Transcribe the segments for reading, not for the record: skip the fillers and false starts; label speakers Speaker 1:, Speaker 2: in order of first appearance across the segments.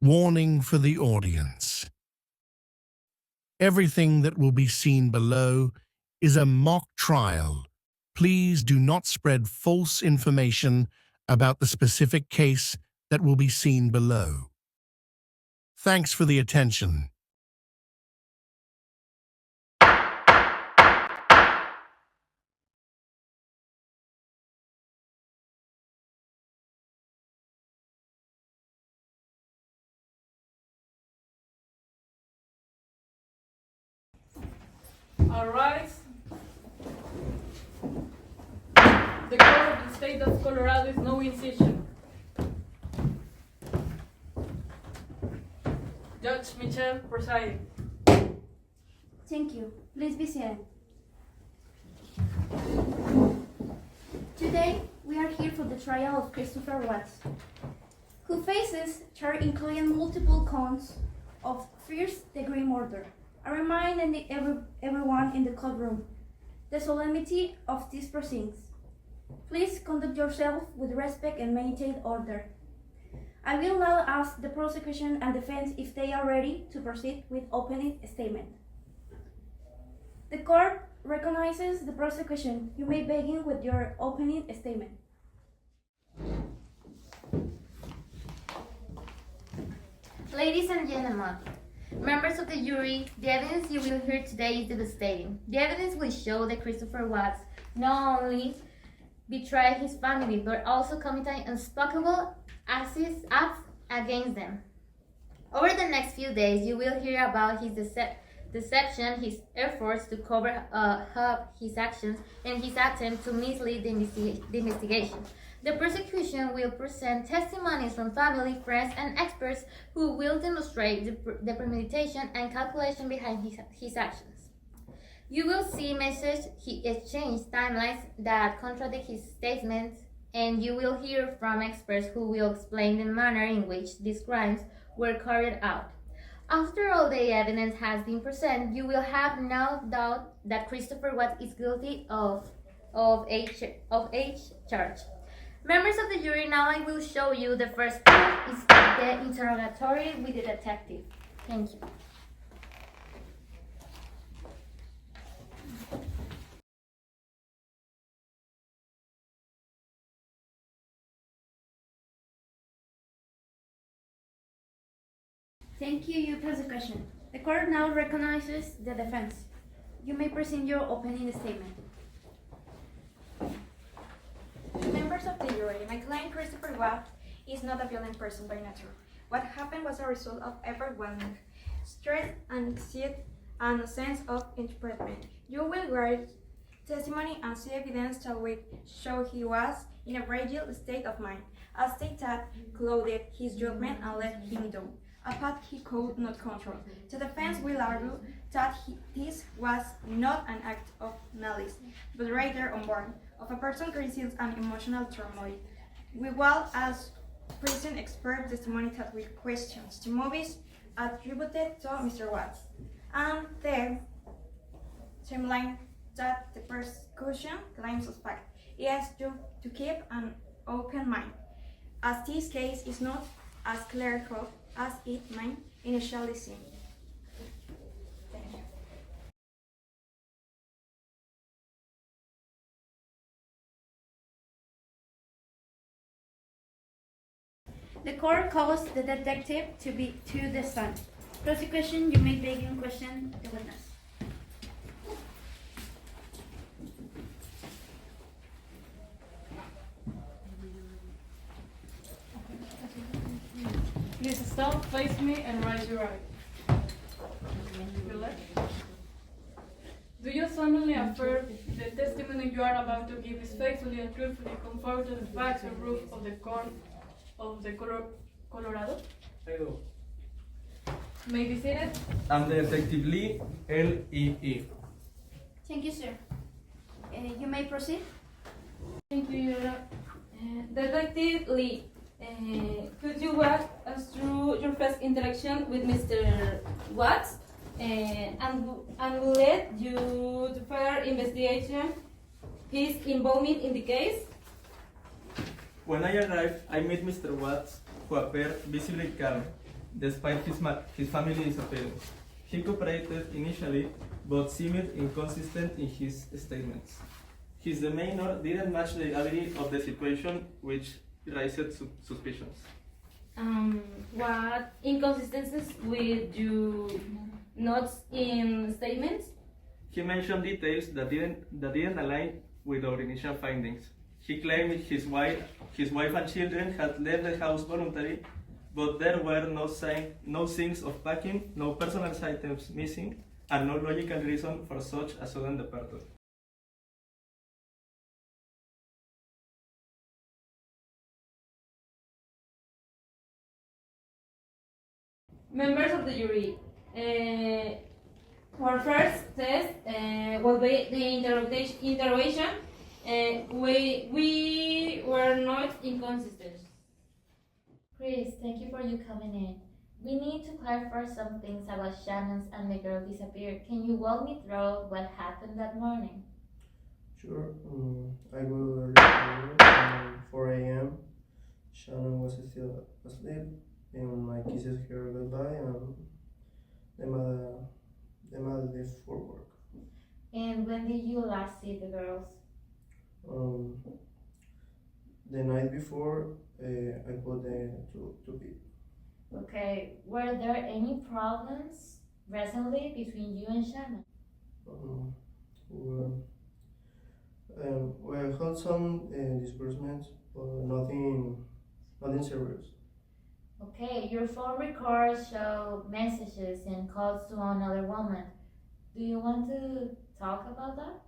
Speaker 1: Warning for the audience. Everything that will be seen below is a mock trial. Please do not spread false information about the specific case that will be seen below. Thanks for the attention.
Speaker 2: All right. The court of the state of Colorado is now in session. Judge Michelle presiding.
Speaker 3: Thank you. Please be seated. Today, we are here for the trial of Christopher Watts, who faces charge including multiple counts of first-degree murder. I remind everyone in the courtroom the solemnity of these proceedings. Please conduct yourself with respect and maintain order. I will now ask the prosecution and defense if they are ready to proceed with opening statement. The court recognizes the prosecution. You may begin with your opening statement.
Speaker 4: Ladies and gentlemen, members of the jury, the evidence you will hear today is devastating. The evidence will show that Christopher Watts not only betrayed his family, but also committed unspeakable acts against them. Over the next few days, you will hear about his deception, his efforts to cover up his actions, and his attempt to mislead the investigation. The prosecution will present testimonies from family, friends, and experts who will demonstrate the premeditation and calculation behind his actions. You will see messages he exchanged, timelines that contradict his statements, and you will hear from experts who will explain the manner in which these crimes were carried out. After all the evidence has been presented, you will have no doubt that Christopher Watts is guilty of each charge. Members of the jury, now I will show you the first part is the interrogatory with the detective. Thank you.
Speaker 3: Thank you, your prosecution. The court now recognizes the defense. You may present your opening statement.
Speaker 5: Members of the jury, my client Christopher Watts is not a violent person by nature. What happened was a result of overwhelming stress, anxiety, and a sense of imprisonment. You will read testimony and see evidence that will show he was in a fragile state of mind, a state that clouded his judgment and let him down, a path he could not control. The defense will argue that this was not an act of malice, but rather unborn of a person experiencing an emotional turmoil. We will ask prison expert testimony that will question the movies attributed to Mr. Watts and the timeline that the prosecution claims as fact. He has to keep an open mind, as this case is not as clear-cut as it might initially seem. Thank you.
Speaker 3: The court calls the detective to the stand. Prosecution, you may begin question the witness.
Speaker 2: Please stop, face me, and raise your right. Your left. Do you solemnly affirm the testimony you are about to give is faithfully and truthfully conform to the facts and proof of the court of the Colorado?
Speaker 6: I do.
Speaker 2: May be seated.
Speaker 6: I'm the Detective Lee, L.E.E.
Speaker 3: Thank you, sir. You may proceed.
Speaker 2: Thank you, Your Honor. Detective Lee, could you walk us through your first interaction with Mr. Watts and led you to further investigation his involvement in the case?
Speaker 6: When I arrived, I met Mr. Watts, who appeared visibly calm.
Speaker 7: despite his family's appearance. He cooperated initially, but seemed inconsistent in his statements. His demeanor didn't match the gravity of the situation, which raised suspicions.
Speaker 2: What inconsistencies with you notes in statements?
Speaker 7: He mentioned details that didn't align with our initial findings. He claimed his wife and children had left the house voluntarily, but there were no signs of packing, no personal items missing, and no logical reason for such a sudden departure.
Speaker 2: Members of the jury, our first test will be the interrogation. We were not inconsistent.
Speaker 4: Chris, thank you for you coming in. We need to clarify some things about Shannon's and the girl disappeared. Can you walk me through what happened that morning?
Speaker 8: Sure. I will early morning, 4 a.m. Shannon was still asleep, and my kisses her goodbye, and the mother left for work.
Speaker 4: And when did you last see the girls?
Speaker 8: The night before, I put them to bed.
Speaker 4: Okay, were there any problems recently between you and Shannon?
Speaker 8: We had some disbursements, but nothing serious.
Speaker 4: Okay, your phone records show messages and calls to another woman. Do you want to talk about that?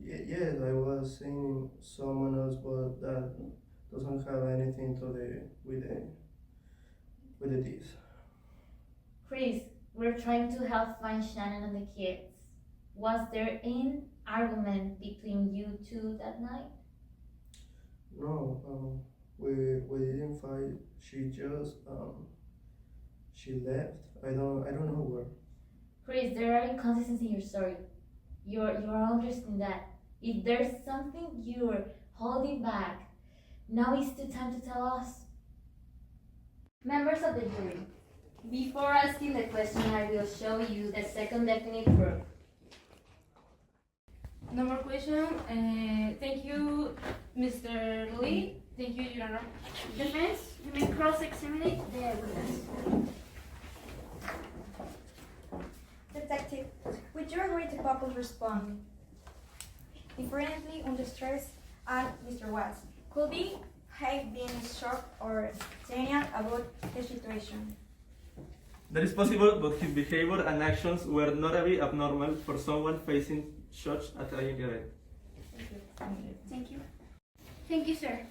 Speaker 8: Yes, I was seeing someone else, but that doesn't have anything to do with this.
Speaker 4: Chris, we're trying to help find Shannon and the kids. Was there an argument between you two that night?
Speaker 8: No, we didn't fight. She just she left. I don't know where.
Speaker 4: Chris, there are inconsistencies in your story. You're understanding that. If there's something you're holding back, now is the time to tell us. Members of the jury, before asking the question, I will show you the second definite proof.
Speaker 2: No more question. Thank you, Mr. Lee. Thank you, Your Honor.
Speaker 3: Defense, you may cross-examine the evidence.
Speaker 5: Detective, would you agree to Papa's respond differently under stress and Mr. Watts? Could he have been shocked or tenient about the situation?
Speaker 7: That is possible, but his behavior and actions were notably abnormal for someone facing such a tragic event.
Speaker 3: Thank you. Thank you, sir.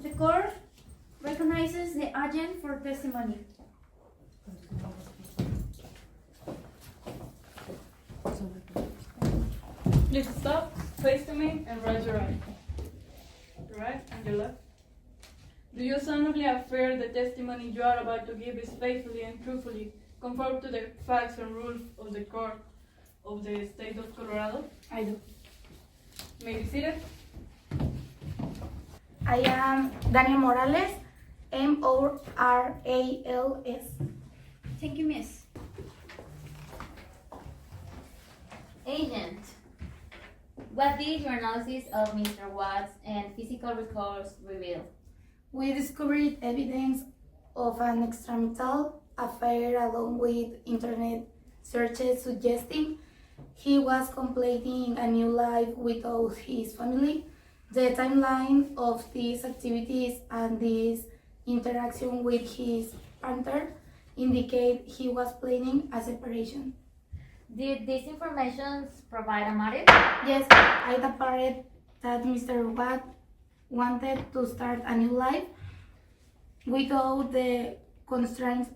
Speaker 3: The court recognizes the agent for testimony.
Speaker 9: Please stop, face to me, and raise your right. Your right and your left. Do you solemnly affirm the testimony you are about to give is faithfully and truthfully conform to the facts and rules of the court of the state of Colorado?
Speaker 3: I do.
Speaker 9: May be seated.
Speaker 3: I am Daniel Morales, Morales. Thank you, miss.
Speaker 4: Agent, what did your analysis of Mr. Watts and physical records reveal?
Speaker 3: We discovered evidence of an extramarital affair along with internet searches suggesting he was completing a new life without his family. The timeline of these activities and this interaction with his partner indicate he was planning a separation.
Speaker 4: Did these information provide a motive?
Speaker 3: Yes, I apparent that Mr. Watt wanted to start a new life without the constraints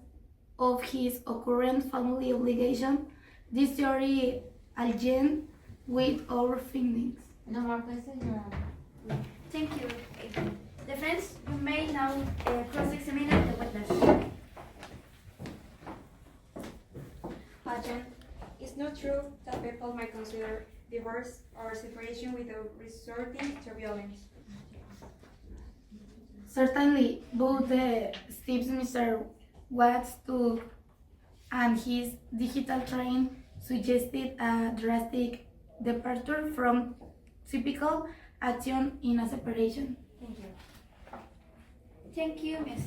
Speaker 3: of his current family obligation. This theory aligns with our findings.
Speaker 4: No more questions, Your Honor.
Speaker 3: Thank you. Defense, you may now cross-examine the witness.
Speaker 5: agent, it's not true that people might consider divorce or separation without resorting to violence.
Speaker 10: Certainly, both the steps Mr. Watts took and his digital train suggested a drastic departure from typical action in a separation.
Speaker 5: Thank you.
Speaker 3: Thank you, Miss.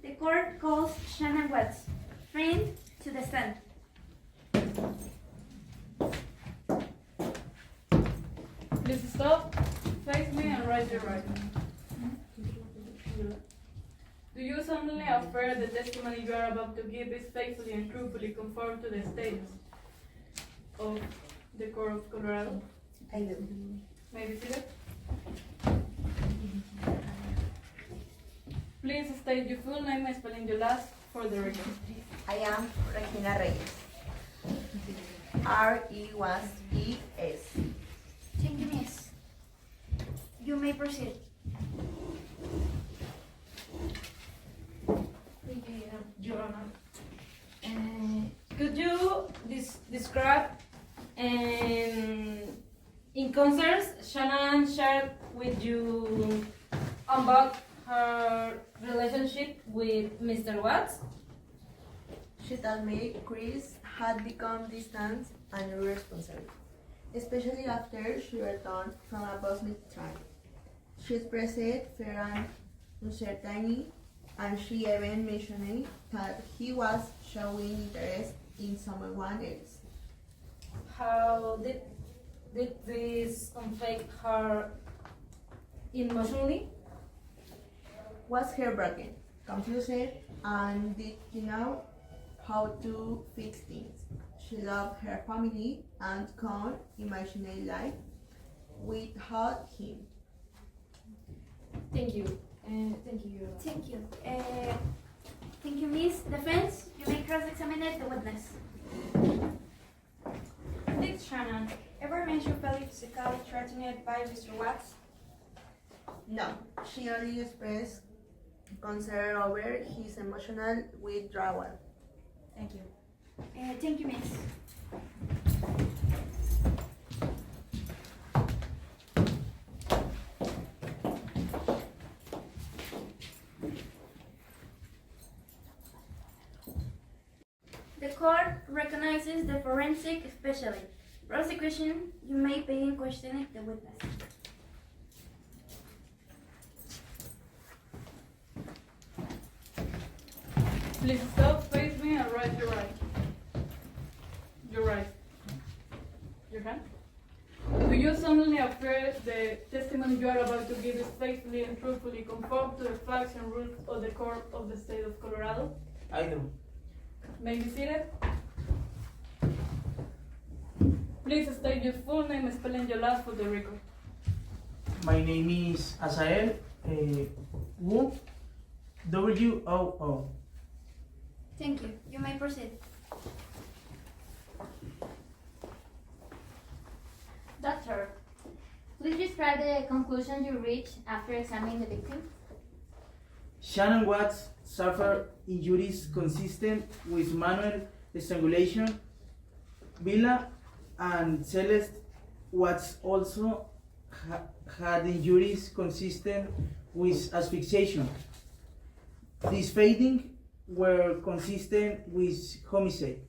Speaker 3: The court calls Shannon Watts, friend, to the stand.
Speaker 9: Please stop, face me, and raise your right. Do you solemnly affirm the testimony you are about to give is faithfully and truthfully conform to the statements of the Court of Colorado?
Speaker 11: I do.
Speaker 9: May be seated. Please state your full name and spelling your last for the record.
Speaker 11: I am Regina Reyes. R-E-S.
Speaker 3: Thank you, Miss. You may proceed.
Speaker 2: Thank you, Your Honor. Could you describe in concerns Shannon shared with you about her relationship with Mr. Watts?
Speaker 11: She told me Chris had become distant and irresponsible, especially after she returned from a Bosnian trip. She expressed fear and uncertainty, and she even mentioned that he was showing interest in someone else.
Speaker 2: How did this affect her emotionally?
Speaker 11: Was heartbroken, confused, and did know how to fix things. She loved her family and couldn't imagine a life without him.
Speaker 2: Thank you. Thank you, Your Honor.
Speaker 3: Thank you. Thank you, Miss. Defense, you may cross-examine the witness.
Speaker 5: Did Shannon ever mention feeling physically threatened by Mr. Watts?
Speaker 11: No, she only expressed concern over his emotional withdrawal.
Speaker 5: Thank you.
Speaker 3: Thank you, Miss. The court recognizes the forensic specialist. Prosecution, you may begin questioning the witness.
Speaker 9: Please stop, face me, and raise your right. Your right. Your hand. Do you solemnly affirm the testimony you are about to give is faithfully and truthfully conform to the facts and rules of the Court of the State of Colorado?
Speaker 6: I do.
Speaker 9: May be seated. Please state your full name and spelling your last for the record.
Speaker 12: My name is Asael Wu, W-O-O.
Speaker 3: Thank you. You may proceed.
Speaker 4: Doctor, please describe the conclusion you reached after examining the victim.
Speaker 12: Shannon Watts suffered injuries consistent with manual strangulation. Villa and Celeste Watts also had injuries consistent with asphyxiation. These findings were consistent with homicide.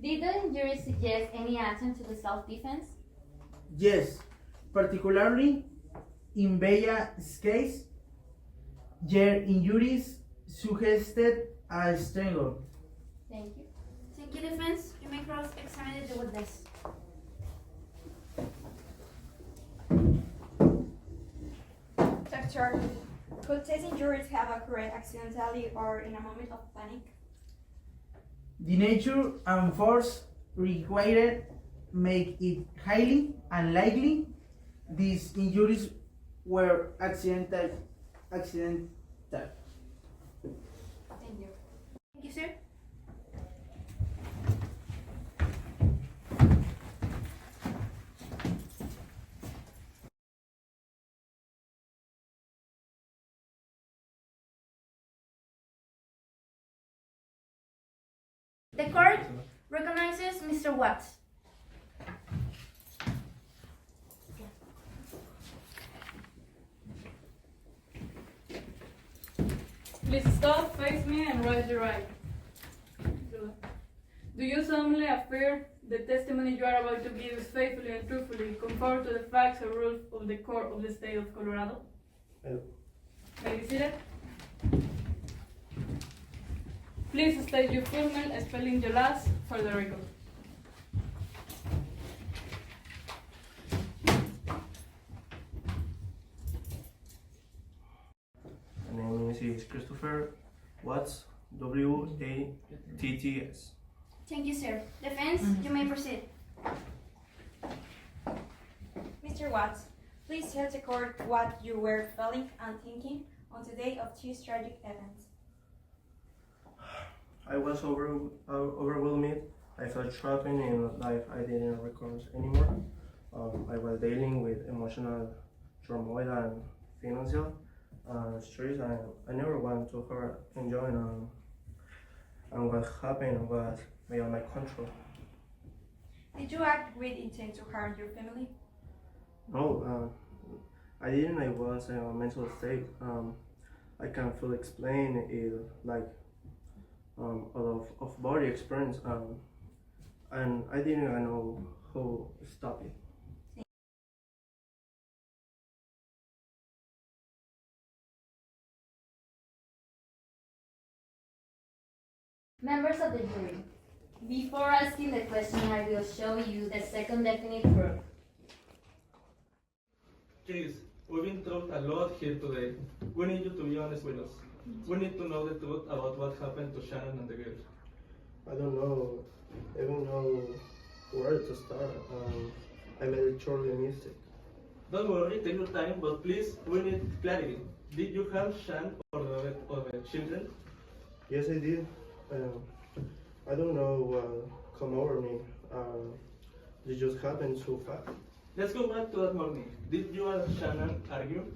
Speaker 4: Did the injuries suggest any attempt to the self-defense?
Speaker 12: Yes, particularly in Bella's case, their injuries suggested a strangle.
Speaker 4: Thank you.
Speaker 3: Thank you, defense. You may cross-examine the witness.
Speaker 5: Doctor, could these injuries have occurred accidentally or in a moment of panic?
Speaker 12: The nature and force required make it highly unlikely these injuries were accidental.
Speaker 5: Thank you.
Speaker 3: Thank you, sir. The court recognizes Mr. Watts.
Speaker 9: Please stop, face me, and raise your right. Do you solemnly affirm the testimony you are about to give is faithfully and truthfully conform to the facts and rules of the court of the state of Colorado?
Speaker 8: Yep.
Speaker 9: May I be seated? Please state your full name, spelling your last for the record.
Speaker 8: My name is Christopher Watts, W-A-T-T-S.
Speaker 3: Thank you, sir. Defense, you may proceed.
Speaker 5: Mr. Watts, please tell the court what you were feeling and thinking on the day of these tragic events.
Speaker 8: I was overwhelmed. I felt trapped in life I didn't record anymore. I was dealing with emotional turmoil and financial stress. I never wanted to hurt enjoying and what happened was beyond my control.
Speaker 5: Did you act with intent to harm your family?
Speaker 8: No, I didn't. I was in a mental state. I can feel explain it like out of body experience, and I didn't know how to stop it.
Speaker 4: Members of the jury, before asking the question, I will show you the second definite proof.
Speaker 7: Please, we've been through a lot here today. We need you to be honest with us. We need to know the truth about what happened to Shannon and the girl.
Speaker 8: I don't know, even know where to start. I made a truly mistake.
Speaker 7: Don't worry, take your time, but please, we need clarity. Did you harm Shan or the children?
Speaker 8: Yes, I did. I don't know what come over me. It just happened so fast.
Speaker 7: Let's go back to that morning. Did you and Shannon argue?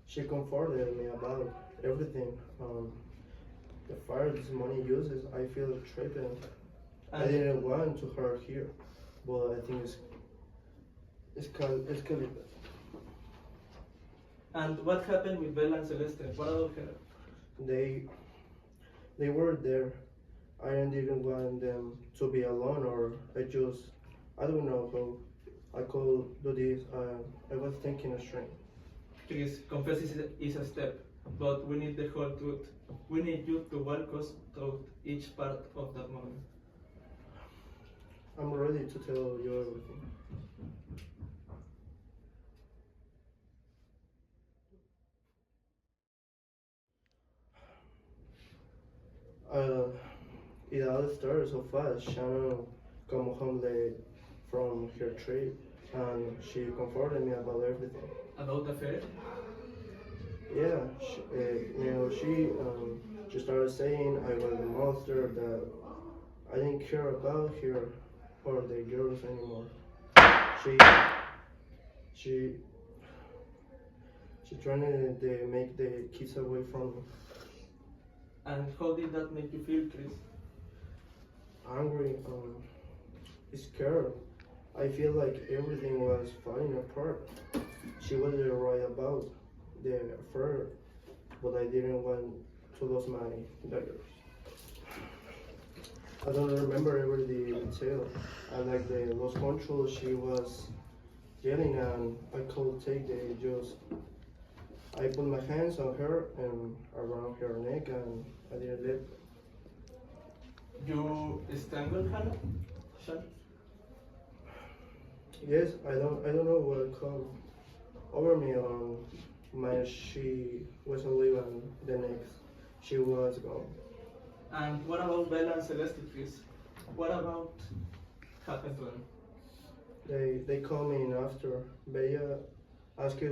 Speaker 8: She comforted me about everything. The fire this money uses, I feel threatened. I didn't want to hurt here, but I think it's escalated.
Speaker 7: And what happened with Bella and Celeste? What about her?
Speaker 8: They were there. I didn't want them to be alone, or I don't know how I could do this. I was thinking straight.
Speaker 7: Please, confess is a step, but we need the whole truth. We need you to walk us through each part of that moment.
Speaker 8: I'm ready to tell you everything. It all started so fast. Shannon come home late from her trip, and she comforted me about everything.
Speaker 7: About the affair?
Speaker 8: Yeah, she started saying I was a monster, that I didn't care about her or the girls anymore. She trying to make the kids away from me.
Speaker 7: And how did that make you feel, Chris?
Speaker 8: Angry, scared. I feel like everything was falling apart. She was right about the affair, but I didn't want to lose my daughters. I don't remember every detail. I like the lost control. She was yelling, and I could take the just. I put my hands on her and around her neck, and I didn't let.
Speaker 7: You strangled her, Shan?
Speaker 8: Yes, I don't know what come over me on my. She was alive, and the next she was gone.
Speaker 7: And what about Bella and Celeste, Chris? What about happened to them?
Speaker 8: They come in after. Bella asked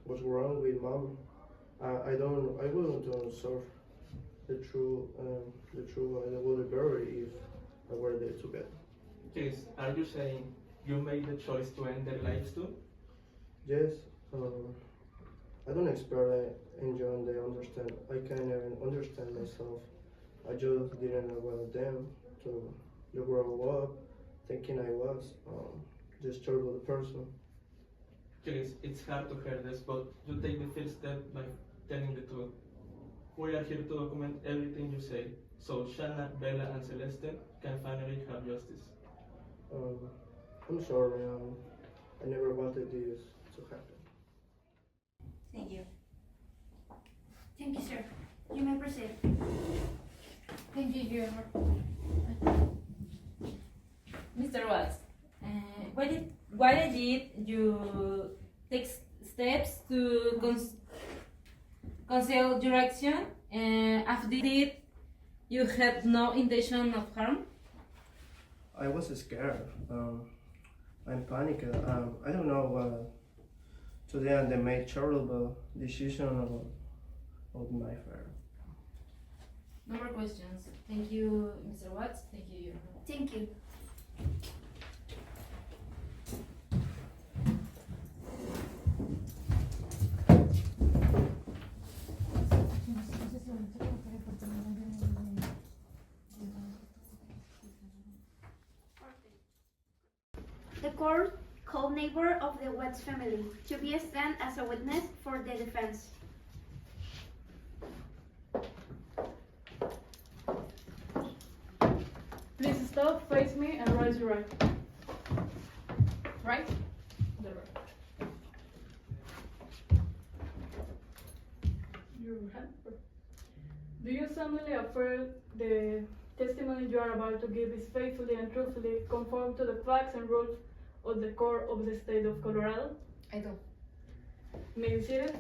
Speaker 8: what's wrong with mom. I wouldn't serve the true I would bury if I were there together.
Speaker 7: Chris, are you saying you made the choice to end their lives too?
Speaker 8: Yes, I don't expect enjoying the understand. I can't even understand myself. I just didn't know one of them to grow up thinking I was just terrible person.
Speaker 7: Chris, it's hard to hear this, but you take the first step by telling the truth. We are here to document everything you say, so Shanna, Bella, and Celeste can finally have justice.
Speaker 8: Um, I'm sorry, I never wanted this to happen.
Speaker 3: Thank you. Thank you, sir. You may proceed.
Speaker 2: Thank you, Your Honor. Mr. Watts, why did you take steps to conceal your action after you had no intention of harm?
Speaker 8: I was scared. I'm panicked. I don't know what to do, and they made terrible decision about my affair.
Speaker 2: No more questions. Thank you, Mr. Watts. Thank you, Your Honor.
Speaker 3: Thank you. The court called neighbor of the Watts family to be stand as a witness for the defense.
Speaker 9: Please stop, face me, and raise your right. Right? The right. Your hand. Do you solemnly affirm the testimony you are about to give is faithfully and truthfully conform to the facts and rules of the court of the state of Colorado?
Speaker 13: I do.
Speaker 9: May you see it?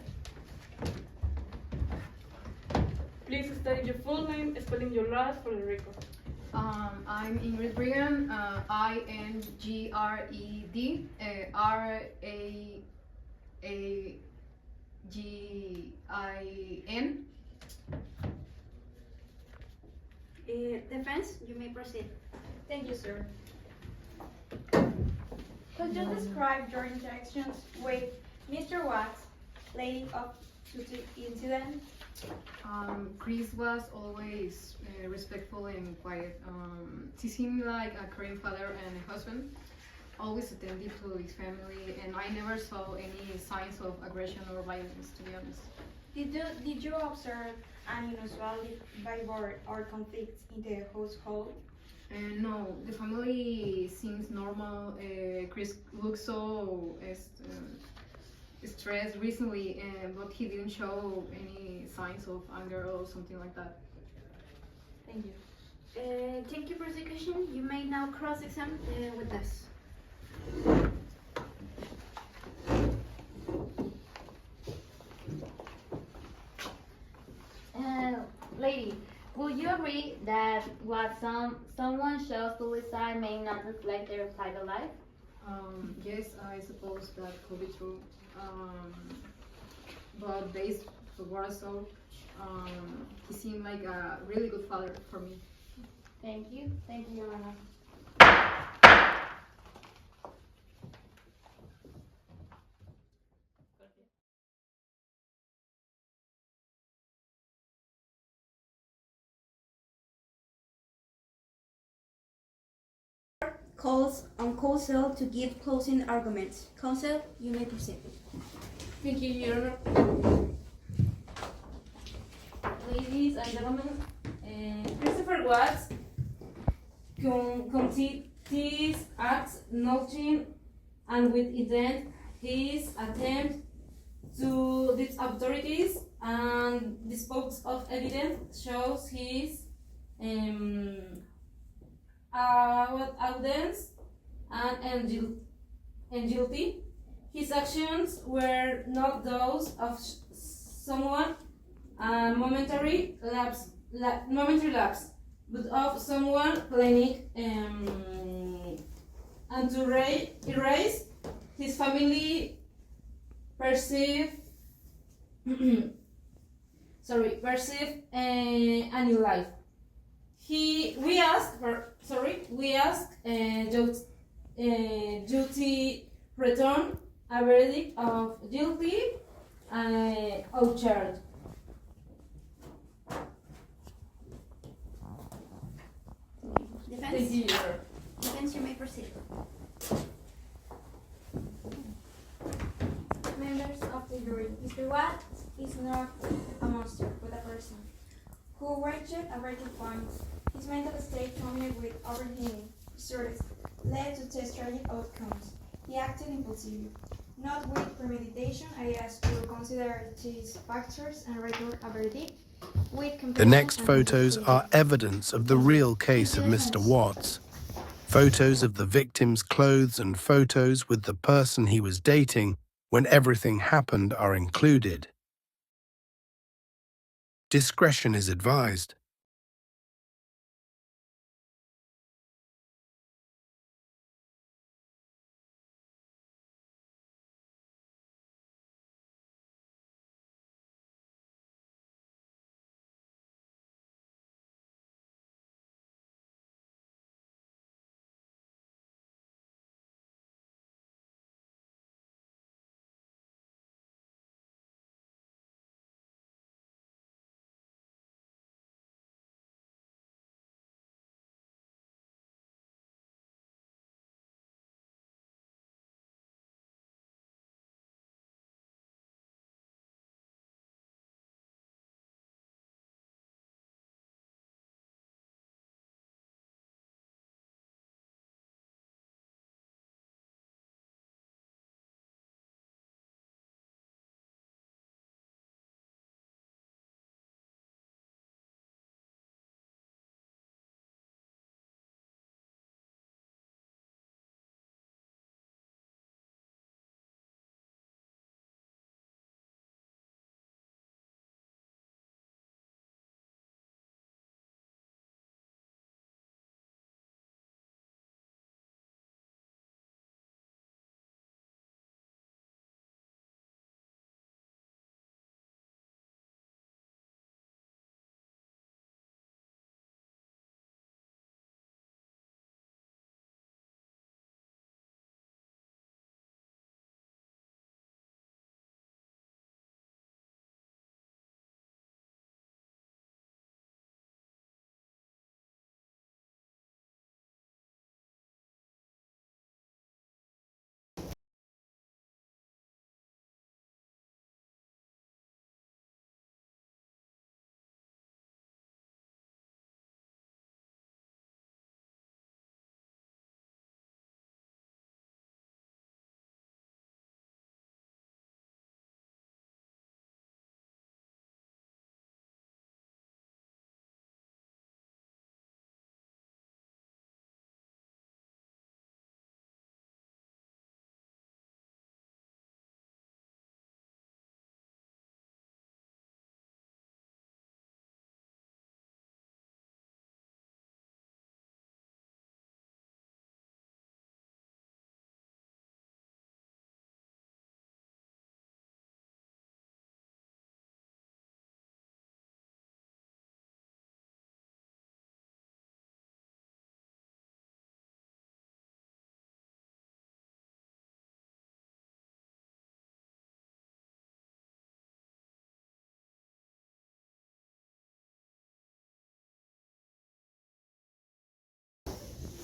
Speaker 9: Please state your full name, spelling your last for the record.
Speaker 13: I'm Ingrid Brigham, INGRED, RAAGIN.
Speaker 3: Defense, you may proceed.
Speaker 5: Thank you, sir. Could you describe your interactions with Mr. Watts leading up to the incident?
Speaker 13: Chris was always respectful and quiet. He seemed like a caring father and a husband, always attentive to his family, and I never saw any signs of aggression or violence, to be honest.
Speaker 5: Did you observe any unusual behavior or conflicts in the household?
Speaker 13: No, the family seems normal. Chris looks so stressed recently, but he didn't show any signs of anger or something like that.
Speaker 2: Thank you.
Speaker 3: Thank you, prosecution. You may now cross-examine the witness.
Speaker 4: Lady, would you agree that what someone shows suicide may not reflect their private life?
Speaker 13: Yes, I suppose that could be true. But based on what I saw, he seemed like a really good father for me.
Speaker 4: Thank you, Your Honor.
Speaker 3: Calls on counsel to give closing arguments. Counsel, you may proceed.
Speaker 2: Thank you, Your Honor. Ladies and gentlemen, Christopher Watts committed these acts knowing and with intent his attempt to these authorities and dispose of evidence shows his evidence and guilty. His actions were not those of someone momentary lapse, but of someone planning and to erase his family perceive a new life. We asked Juicio return a verdict of guilty or charge.
Speaker 9: Thank you, Your Honor.
Speaker 3: Defense, you may proceed.
Speaker 5: Members of the jury, Mr. Watt is not a monster, but a person who reached a breaking point. His mental state, combined with overheating stress, led to test tragic outcomes. He acted impulsively, not with premeditation. I ask to consider these factors and record a verdict with
Speaker 1: The
Speaker 5: compassion
Speaker 1: next
Speaker 5: and
Speaker 1: photos are
Speaker 5: understanding.
Speaker 1: evidence of the real case of Mr. Watts. Photos of the victim's clothes and photos with the person he was dating when everything happened are included. Discretion is advised.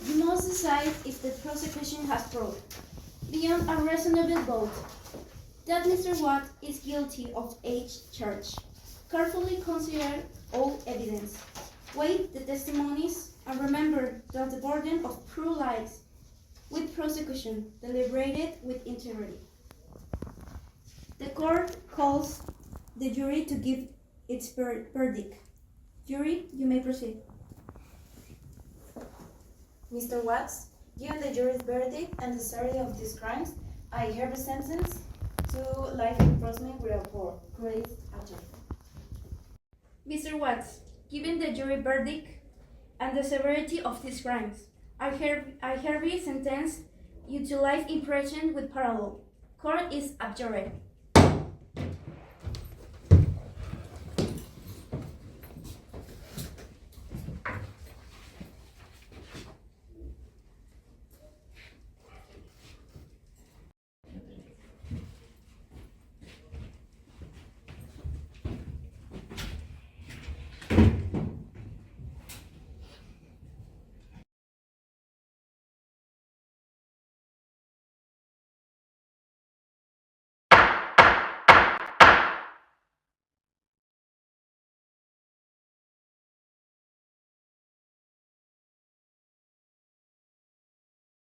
Speaker 3: You must decide if the prosecution has proved, beyond a reasonable doubt, that Mr. Watt is guilty of each charge. Carefully consider all evidence, weigh the testimonies, and remember that the burden of proof lies with prosecution, deliberated with integrity. The court calls the jury to give its verdict. Jury, you may proceed.
Speaker 14: Mr. Watts, given the jury's verdict and the severity of these crimes, I hereby sentence to life imprisonment without grace adjustment.
Speaker 3: Mr. Watts, given the jury verdict and the severity of these crimes, I hereby sentence you to life imprisonment with parole. Court is adjourned.